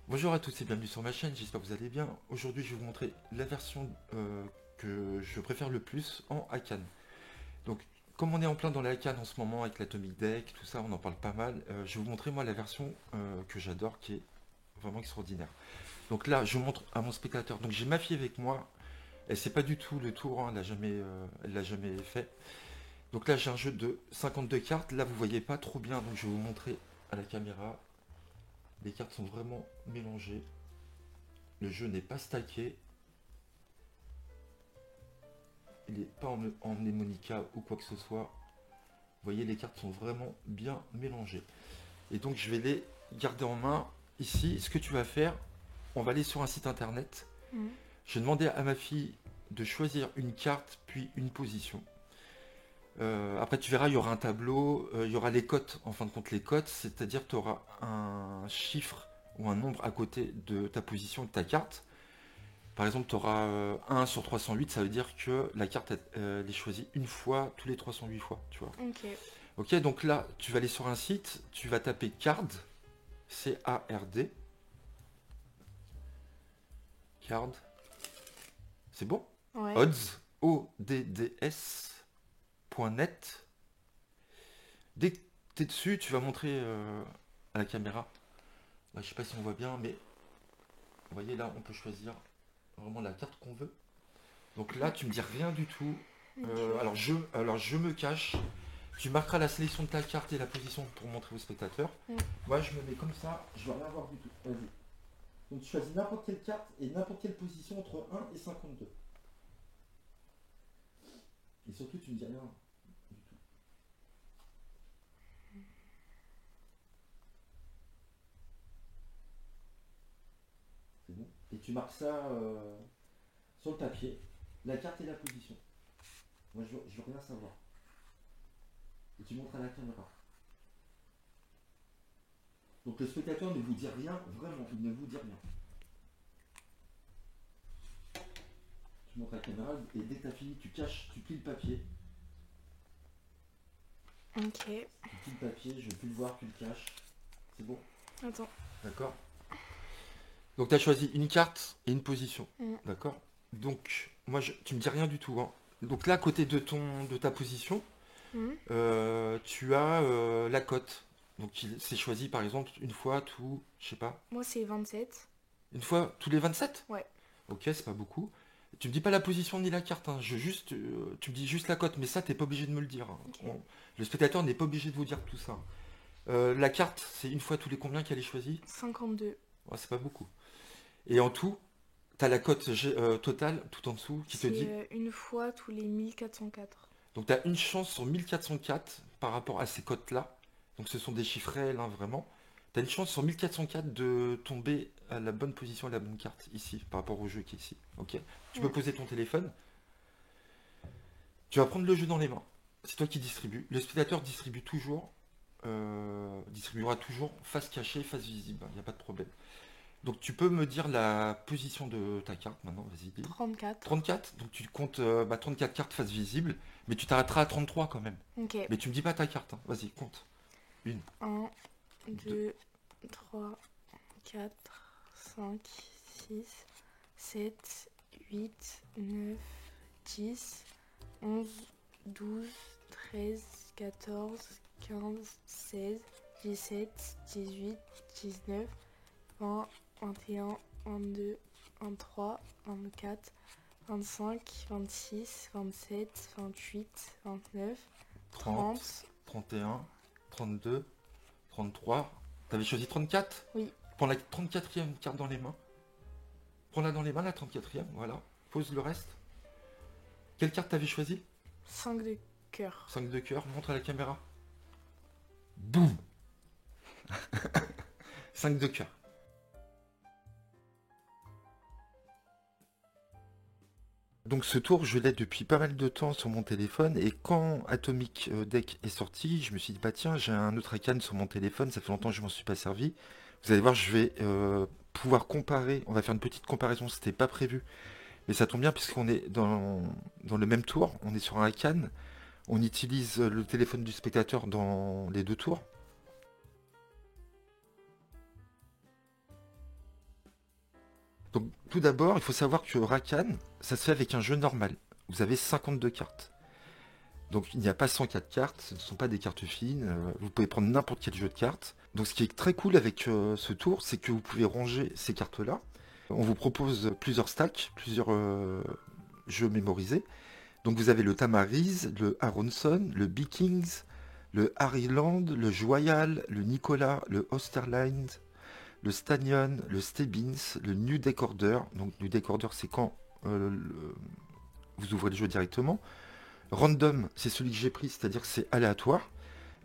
Bonjour à tous et bienvenue sur ma chaîne, j'espère que vous allez bien. Aujourd'hui je vais vous montrer la version que je préfère le plus en Akan. Donc comme on est en plein dans la Akan en ce moment avec l'Atomic Deck, tout ça, on en parle pas mal, je vais vous montrer moi la version que j'adore qui est vraiment extraordinaire. Donc là je montre à mon spectateur, donc j'ai ma fille avec moi, elle sait pas du tout le tour, hein, elle l'a jamais fait. Donc là j'ai un jeu de 52 cartes, là vous voyez pas trop bien, donc je vais vous montrer à la caméra. Les cartes sont vraiment mélangées. Le jeu n'est pas stacké, il n'est pas en mnémonica ou quoi que ce soit. Vous voyez, les cartes sont vraiment bien mélangées. Et donc, je vais les garder en main. Ici, ce que tu vas faire, on va aller sur un site internet. Mhm. Je vais demander à ma fille de choisir une carte, puis une position. Après, tu verras, il y aura un tableau, il y aura les cotes, en fin de compte, les cotes, c'est-à-dire que tu auras un chiffre ou un nombre à côté de ta position de ta carte. Par exemple, tu auras 1 sur 308, ça veut dire que la carte elle est choisie une fois tous les 308 fois, tu vois. Ok. Ok, donc là, tu vas aller sur un site, tu vas taper card, C-A-R-D, card, c'est bon. Ouais. Odds, O-D-D-S, .net. Dès que tu es dessus, tu vas montrer à la caméra. Là, je sais pas si on voit bien, mais vous voyez là, on peut choisir vraiment la carte qu'on veut. Donc là, tu me dis rien du tout. Ok. Alors je me cache. Tu marqueras la sélection de ta carte et la position pour montrer au spectateur. Mm. Moi, je me mets comme ça, je vais rien voir du tout. Vas-y. Donc, tu choisis n'importe quelle carte et n'importe quelle position entre 1 et 52. Et surtout, tu me dis rien du tout. C'est bon. Et tu marques ça sur le papier, la carte et la position. Moi, je veux rien savoir. Et tu montres à la caméra. Donc, le spectateur ne vous dit rien, vraiment, il ne vous dit rien. Tu montres à la caméra et dès que tu as fini, tu caches, tu plies le papier. Ok. Tu plies le papier, je ne veux plus le voir, tu le caches. C'est bon. Attends. D'accord. Donc tu as choisi une carte et une position. Mm. D'accord. Donc moi tu me dis rien du tout, hein. Donc là à côté de ta position, Mm. tu as la cote. Donc c'est choisi par exemple une fois tout, je sais pas, Moi, c'est 27. une fois tous les 27. Ouais. Ok, c'est pas beaucoup. Tu me dis pas la position ni la carte, hein. Tu me dis juste la cote, mais ça t'es pas obligé de me le dire, hein. Ok. Le spectateur n'est pas obligé de vous dire tout ça. La carte, c'est une fois tous les combien qu'elle est choisie. 52. Ouais, c'est pas beaucoup. Et en tout, t'as la cote totale tout en dessous qui te C'est dit. une fois tous les 1404. Donc t'as une chance sur 1404 par rapport à ces cotes-là. Donc ce sont des chiffres réels, hein, vraiment. T'as une chance sur 1404 de tomber à la bonne position, à la bonne carte ici, par rapport au jeu qui est ici. Ok. Tu peux Mm. poser ton téléphone. Tu vas prendre le jeu dans les mains. C'est toi qui distribues. Le spectateur distribuera toujours face cachée, face visible. Il n'y a pas de problème. Donc tu peux me dire la position de ta carte maintenant, vas-y dis. 34. 34, donc tu comptes 34 cartes face visible, mais tu t'arrêteras à 33 quand même. Ok. Mais tu me dis pas ta carte, hein. Vas-y, compte. Une, Un, deux, 2, 3, 4, 5, 6, 7, 8, 9, 10, 11, 12, 13, 14, 15, 16, 17, 18, 19, 20, 21, 22, 23, 24, 25, 26, 27, 28, 29, 30, 30. 31, 32, 33. T'avais choisi 34. Oui, Prends la 34e carte dans les mains. Prends-la dans les mains, la 34e, voilà. Pose le reste. Quelle carte t'avais choisi? 5 de cœur. 5 de cœur, montre à la caméra. Boum. 5 de cœur. Donc ce tour, je l'ai depuis pas mal de temps sur mon téléphone et quand Atomic Deck est sorti, je me suis dit bah tiens, j'ai un autre Akan sur mon téléphone, ça fait longtemps que je m'en suis pas servi. Vous allez voir, je vais pouvoir comparer, on va faire une petite comparaison, c'était pas prévu, mais ça tombe bien puisqu'on est dans le même tour, on est sur un Akan, on utilise le téléphone du spectateur dans les deux tours. Donc tout d'abord, il faut savoir que Rakan, ça se fait avec un jeu normal. Vous avez 52 cartes. Donc il n'y a pas 104 cartes, ce ne sont pas des cartes fines, vous pouvez prendre n'importe quel jeu de cartes. Donc ce qui est très cool avec ce tour, c'est que vous pouvez ranger ces cartes-là. On vous propose plusieurs stacks, plusieurs jeux mémorisés. Donc vous avez le Tamariz, le Aronson, le Beakings, le Harryland, le Joyal, le Nicolas, le Osterline, le Stanion, le Stebbins, le New Deck Order. Donc New Deck Order, c'est quand vous ouvrez le jeu directement. Random, c'est celui que j'ai pris, c'est-à-dire que c'est aléatoire.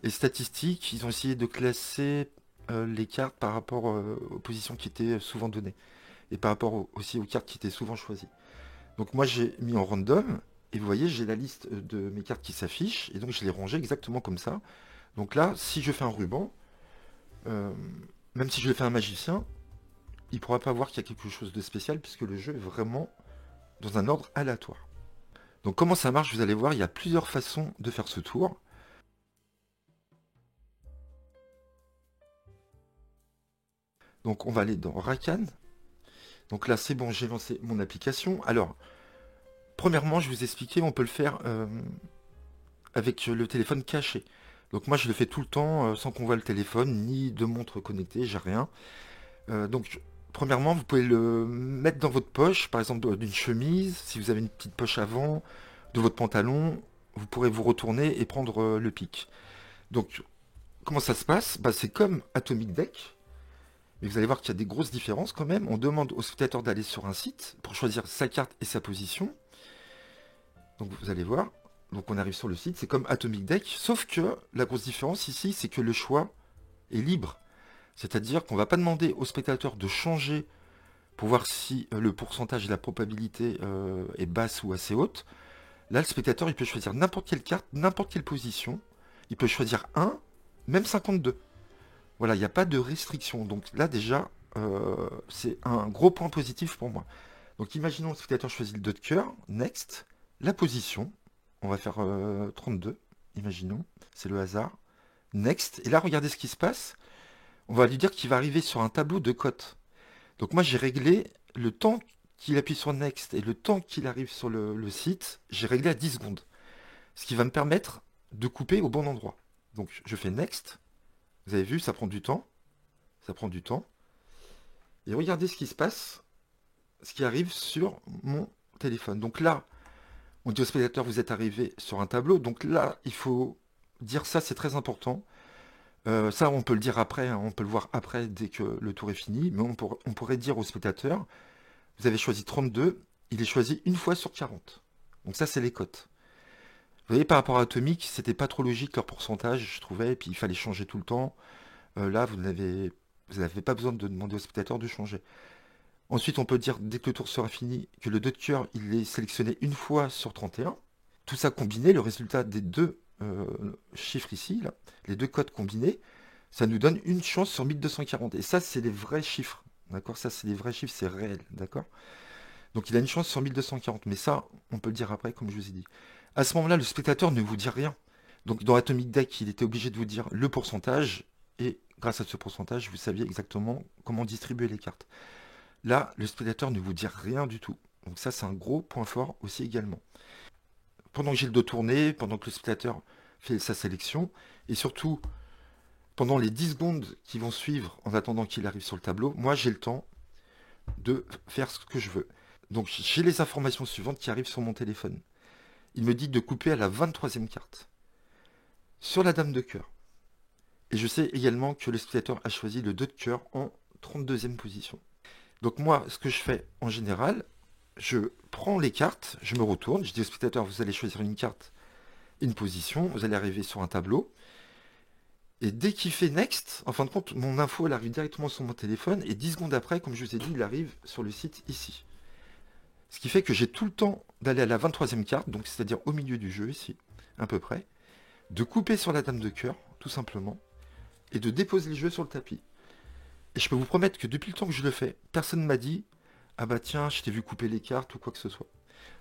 Et statistique, ils ont essayé de classer les cartes par rapport aux positions qui étaient souvent données. Et par rapport aussi aux cartes qui étaient souvent choisies. Donc moi j'ai mis en random, et vous voyez, j'ai la liste de mes cartes qui s'affichent, et donc je les rangées exactement comme ça. Donc là, si je fais un ruban, euh, même si je le fais un magicien, il ne pourra pas voir qu'il y a quelque chose de spécial, puisque le jeu est vraiment dans un ordre aléatoire. Donc comment ça marche, vous allez voir, il y a plusieurs façons de faire ce tour. Donc on va aller dans Rakan. Donc là c'est bon, j'ai lancé mon application. Alors, premièrement, je vous expliquais, on peut le faire avec le téléphone caché. Donc moi je le fais tout le temps sans qu'on voit le téléphone, ni de montre connectée, j'ai rien. Donc premièrement, vous pouvez le mettre dans votre poche, par exemple d'une chemise, si vous avez une petite poche avant, de votre pantalon, vous pourrez vous retourner et prendre le pic. Donc comment ça se passe? Bah, c'est comme Atomic Deck, mais vous allez voir qu'il y a des grosses différences quand même. On demande au spectateur d'aller sur un site pour choisir sa carte et sa position. Donc vous allez voir, donc on arrive sur le site, c'est comme Atomic Deck, sauf que la grosse différence ici, c'est que le choix est libre. C'est-à-dire qu'on ne va pas demander au spectateur de changer pour voir si le pourcentage et la probabilité est basse ou assez haute. Là, le spectateur, il peut choisir n'importe quelle carte, n'importe quelle position. Il peut choisir 1, même 52. Voilà, il n'y a pas de restriction. Donc là, déjà, c'est un gros point positif pour moi. Donc imaginons le spectateur choisit le 2 de cœur, next, la position, on va faire 32, imaginons, c'est le hasard, next, et là, regardez ce qui se passe. On va lui dire qu'il va arriver sur un tableau de cotes. Donc moi j'ai réglé le temps qu'il appuie sur Next et le temps qu'il arrive sur le site, j'ai réglé à 10 secondes. Ce qui va me permettre de couper au bon endroit. Donc je fais Next. Vous avez vu, ça prend du temps. Ça prend du temps. Et regardez ce qui se passe, ce qui arrive sur mon téléphone. Donc là, on dit au spectateur, vous êtes arrivé sur un tableau. Donc là, il faut dire ça, c'est très important. Ça, on peut le dire après, hein, on peut le voir après dès que le tour est fini, mais on pourrait dire au spectateur, vous avez choisi 32, il est choisi une fois sur 40. Donc ça, c'est les cotes. Vous voyez, par rapport à Atomic, c'était pas trop logique leur pourcentage, je trouvais, et puis il fallait changer tout le temps. Là, vous n'avez pas besoin de demander au spectateur de changer. Ensuite, on peut dire, dès que le tour sera fini, que le 2 de cœur, il est sélectionné une fois sur 31. Tout ça combiné, le résultat des deux chiffres ici, là, les deux codes combinés, ça nous donne une chance sur 1240. Et ça, c'est les vrais chiffres. D'accord? Ça, c'est les vrais chiffres, c'est réel. D'accord? Donc, il a une chance sur 1240. Mais ça, on peut le dire après, comme je vous ai dit. À ce moment-là, le spectateur ne vous dit rien. Donc, dans Atomic Deck, il était obligé de vous dire le pourcentage. Et grâce à ce pourcentage, vous saviez exactement comment distribuer les cartes. Là, le spectateur ne vous dit rien du tout. Donc ça, c'est un gros point fort aussi également. Pendant que j'ai le dos tourné, pendant que le spectateur fait sa sélection, et surtout pendant les 10 secondes qui vont suivre en attendant qu'il arrive sur le tableau, moi j'ai le temps de faire ce que je veux. Donc j'ai les informations suivantes qui arrivent sur mon téléphone. Il me dit de couper à la 23e carte, sur la dame de cœur. Et je sais également que le spectateur a choisi le 2 de cœur en 32e position. Donc moi, ce que je fais en général, je prends les cartes, je me retourne, je dis au spectateur, vous allez choisir une carte, une position, vous allez arriver sur un tableau. Et dès qu'il fait next, en fin de compte, mon info, elle arrive directement sur mon téléphone, et 10 secondes après, comme je vous ai dit, il arrive sur le site ici. Ce qui fait que j'ai tout le temps d'aller à la 23e carte, donc c'est-à-dire au milieu du jeu, ici, à peu près, de couper sur la dame de cœur, tout simplement, et de déposer le jeu sur le tapis. Et je peux vous promettre que depuis le temps que je le fais, personne ne m'a dit « Ah bah tiens, je t'ai vu couper les cartes » ou quoi que ce soit.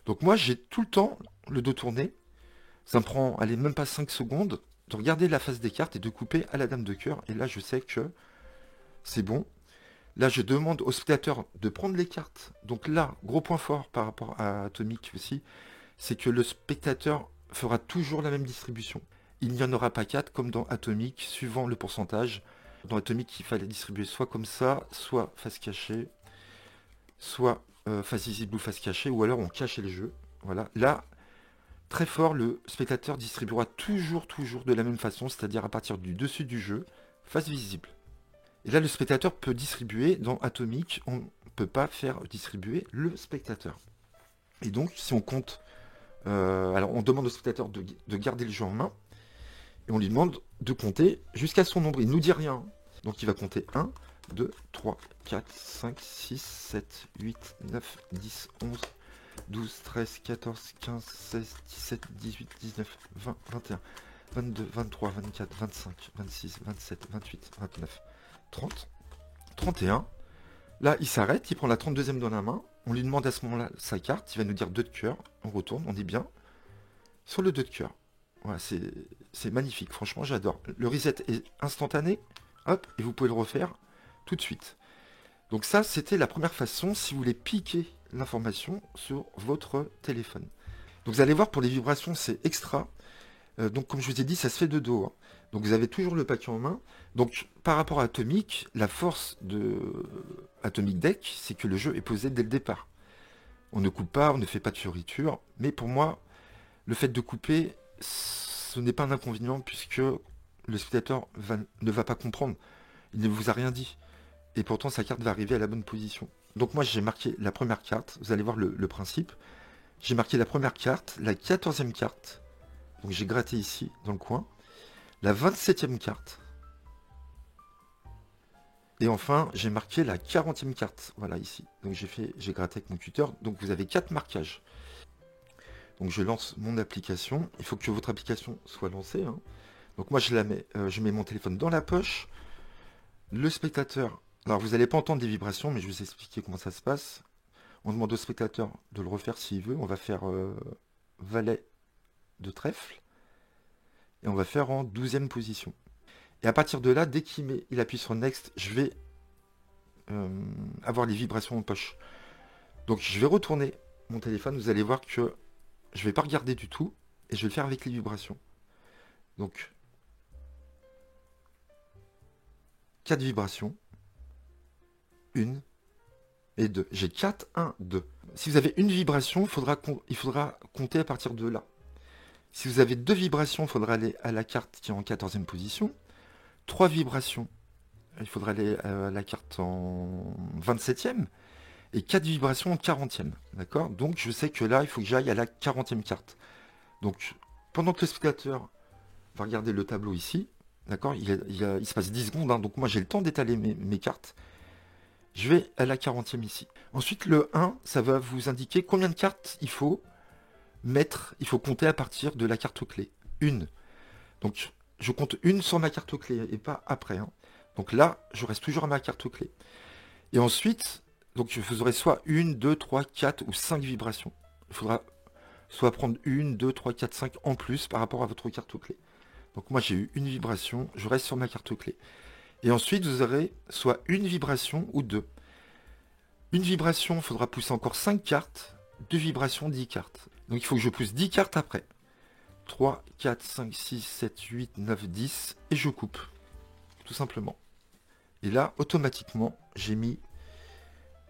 Donc moi, j'ai tout le temps le dos tourné. Ça me prend, allez, même pas 5 secondes de regarder la face des cartes et de couper à la dame de cœur. Et là, je sais que c'est bon. Là, je demande au spectateur de prendre les cartes. Donc là, gros point fort par rapport à Atomic aussi, c'est que le spectateur fera toujours la même distribution. Il n'y en aura pas 4 comme dans Atomic, suivant le pourcentage. Dans Atomic, il fallait distribuer soit comme ça, soit face cachée, soit face visible ou face cachée, ou alors on cachait le jeu. Voilà. Là, très fort, le spectateur distribuera toujours de la même façon, c'est-à-dire à partir du dessus du jeu, face visible. Et là, le spectateur peut distribuer. Dans Atomic, on ne peut pas faire distribuer le spectateur. Et donc, si on compte... alors, on demande au spectateur de garder le jeu en main. Et on lui demande de compter jusqu'à son nombre. Il ne nous dit rien. Donc, il va compter 1, 2, 3, 4, 5, 6, 7, 8, 9, 10, 11, 12, 13, 14, 15, 16, 17, 18, 19, 20, 21, 22, 23, 24, 25, 26, 27, 28, 29, 30, 31. Là, il s'arrête, il prend la 32e dans la main. On lui demande à ce moment-là sa carte. Il va nous dire 2 de cœur. On retourne, on est bien sur le 2 de cœur. Voilà, c'est magnifique. Franchement, j'adore. Le reset est instantané. Hop, et vous pouvez le refaire tout de suite. Donc ça, c'était la première façon si vous voulez piquer l'information sur votre téléphone. Donc vous allez voir, pour les vibrations, c'est extra. Donc comme je vous ai dit, ça se fait de dos. Hein. Donc vous avez toujours le paquet en main. Donc par rapport à Atomic, la force de Atomic Deck, c'est que le jeu est posé dès le départ. On ne coupe pas, on ne fait pas de fioritures. Mais pour moi, le fait de couper, ce n'est pas un inconvénient puisque le spectateur ne va pas comprendre. Il ne vous a rien dit. Et pourtant, sa carte va arriver à la bonne position. Donc moi, j'ai marqué la première carte. Vous allez voir le principe. J'ai marqué la première carte, la 14e carte. Donc j'ai gratté ici, dans le coin. La 27e carte. Et enfin, j'ai marqué la 40e carte. Voilà, ici. Donc j'ai gratté avec mon cutter. Donc vous avez 4 marquages. Donc je lance mon application. Il faut que votre application soit lancée. Hein. Donc moi, je mets mon téléphone dans la poche. Le spectateur... Alors vous n'allez pas entendre des vibrations, mais je vais vous expliquer comment ça se passe. On demande au spectateur de le refaire s'il veut. On va faire valet de trèfle. Et on va faire en 12e position. Et à partir de là, dès qu'il appuie sur Next, je vais avoir les vibrations en poche. Donc je vais retourner mon téléphone. Vous allez voir que je ne vais pas regarder du tout. Et je vais le faire avec les vibrations. Donc 4 vibrations. 1 et 2. J'ai 4, 1, 2. Si vous avez une vibration, il faudra compter à partir de là. Si vous avez 2 vibrations, il faudra aller à la carte qui est en 14e position. 3 vibrations, il faudra aller à la carte en 27e. Et 4 vibrations en 40e. D'accord? Donc je sais que là, il faut que j'aille à la 40e carte. Donc pendant que le spectateur va regarder le tableau ici, d'accord, il se passe 10 secondes. Hein, donc moi j'ai le temps d'étaler mes cartes. Je vais à la 40e ici. Ensuite, le 1, ça va vous indiquer combien de cartes il faut mettre. Il faut compter à partir de la carte clé. 1. Donc, je compte 1 sur ma carte clé et pas après. Hein. Donc là, je reste toujours à ma carte clé. Et ensuite, donc vous aurez soit 1, 2, 3, 4 ou 5 vibrations. Il faudra soit prendre 1, 2, 3, 4, 5 en plus par rapport à votre carte clé. Donc moi, j'ai eu une vibration. Je reste sur ma carte clé. Et ensuite, vous aurez soit une vibration ou 2. Une vibration, il faudra pousser encore 5 cartes. 2 vibrations, 10 cartes. Donc il faut que je pousse 10 cartes après. 3, 4, 5, 6, 7, 8, 9, 10. Et je coupe. Tout simplement. Et là, automatiquement, j'ai mis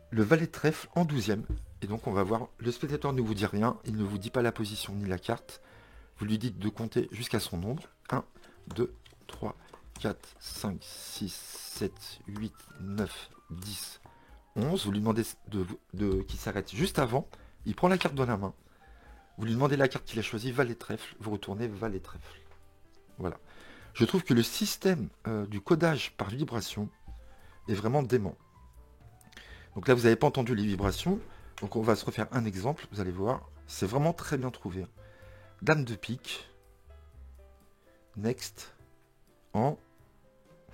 le valet de trèfle en 12e. Et donc on va voir, le spectateur ne vous dit rien. Il ne vous dit pas la position ni la carte. Vous lui dites de compter jusqu'à son nombre. 1, 2, 3, 4, 5, 6, 7, 8, 9, 10, 11. Vous lui demandez qu'il s'arrête juste avant. Il prend la carte dans la main. Vous lui demandez la carte qu'il a choisie, valet trèfle. Vous retournez valet trèfle. Voilà. Je trouve que le système du codage par vibration est vraiment dément. Donc là, vous n'avez pas entendu les vibrations. Donc on va se refaire un exemple. Vous allez voir. C'est vraiment très bien trouvé. Dame de pique. Next. En...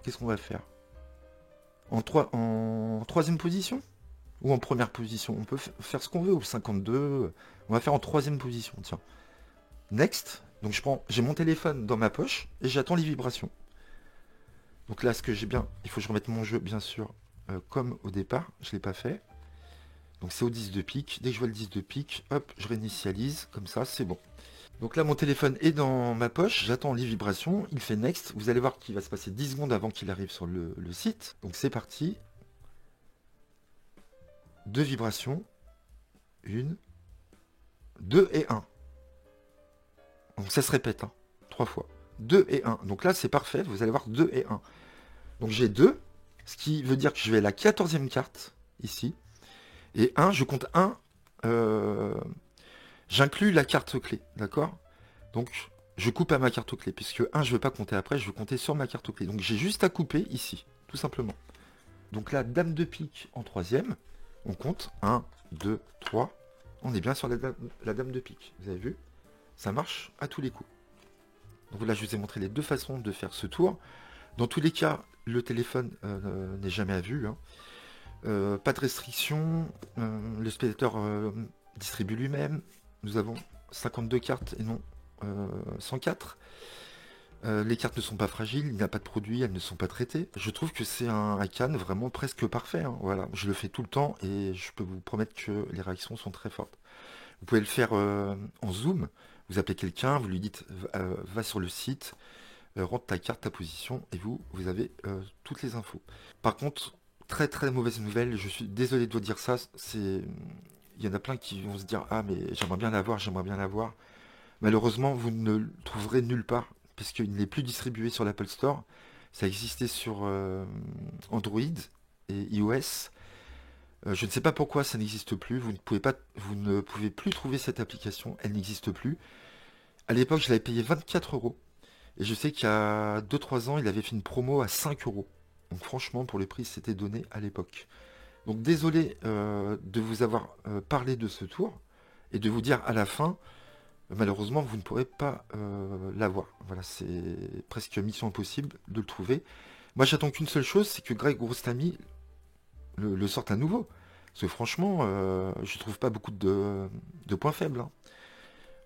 Qu'est-ce qu'on va faire en 3e position ou en première position? On peut faire ce qu'on veut, ou 52. On va faire en 3e position, tiens. Next. Donc j'ai mon téléphone dans ma poche et j'attends les vibrations. Donc là, ce que j'ai bien... Il faut que je remette mon jeu, bien sûr, comme au départ, je ne l'ai pas fait. Donc c'est au 10 de pique. Dès que je vois le 10 de pique, hop, je réinitialise, comme ça, c'est bon. Donc là, mon téléphone est dans ma poche, j'attends les vibrations, il fait next. Vous allez voir qu'il va se passer 10 secondes avant qu'il arrive sur le site. Donc c'est parti. 2 vibrations. 1, 2 et 1. Donc ça se répète, 3 fois. 2 et 1. Donc là, c'est parfait, vous allez voir 2 et 1. Donc j'ai 2, ce qui veut dire que je vais à la 14e carte, ici. Et 1, je compte 1, j'inclus la carte clé, d'accord? Donc je coupe à ma carte clé, puisque 1, je ne veux pas compter après, je veux compter sur ma carte clé. Donc j'ai juste à couper ici, tout simplement. Donc là, dame de pique en 3e, on compte 1, 2, 3. On est bien sur la dame de pique, vous avez vu? Ça marche à tous les coups. Donc là, je vous ai montré les deux façons de faire ce tour. Dans tous les cas, le téléphone n'est jamais à vue. Pas de restriction. Le spectateur distribue lui-même. Nous avons 52 cartes et non 104. Les cartes ne sont pas fragiles, il n'y a pas de produit, elles ne sont pas traitées. Je trouve que c'est un Akan vraiment presque parfait. Voilà, je le fais tout le temps et je peux vous promettre que les réactions sont très fortes. Vous pouvez le faire en zoom. Vous appelez quelqu'un, vous lui dites va sur le site, rentre ta carte, ta position, et vous avez toutes les infos. Par contre, très très mauvaise nouvelle, je suis désolé de vous dire ça, il y en a plein qui vont se dire ah mais j'aimerais bien l'avoir, j'aimerais bien l'avoir. Malheureusement, vous ne le trouverez nulle part, puisqu'il n'est plus distribué sur l'Apple Store. Ça existait sur Android et iOS. Je ne sais pas pourquoi ça n'existe plus. Vous ne pouvez plus trouver cette application. Elle n'existe plus. À l'époque, je l'avais payé 24 €. Et je sais qu'il y a 2-3 ans, il avait fait une promo à 5 €. Donc franchement, pour le prix, c'était donné à l'époque. Donc désolé de vous avoir parlé de ce tour et de vous dire à la fin, malheureusement, vous ne pourrez pas l'avoir. Voilà, c'est presque mission impossible de le trouver. Moi, j'attends qu'une seule chose, c'est que Greg Rostami le sorte à nouveau. Parce que franchement, je trouve pas beaucoup de points faibles.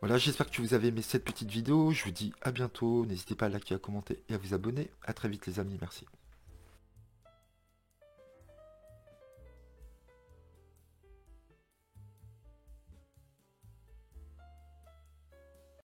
Voilà, j'espère que vous avez aimé cette petite vidéo. Je vous dis à bientôt. N'hésitez pas à liker, à commenter et à vous abonner. À très vite les amis, merci.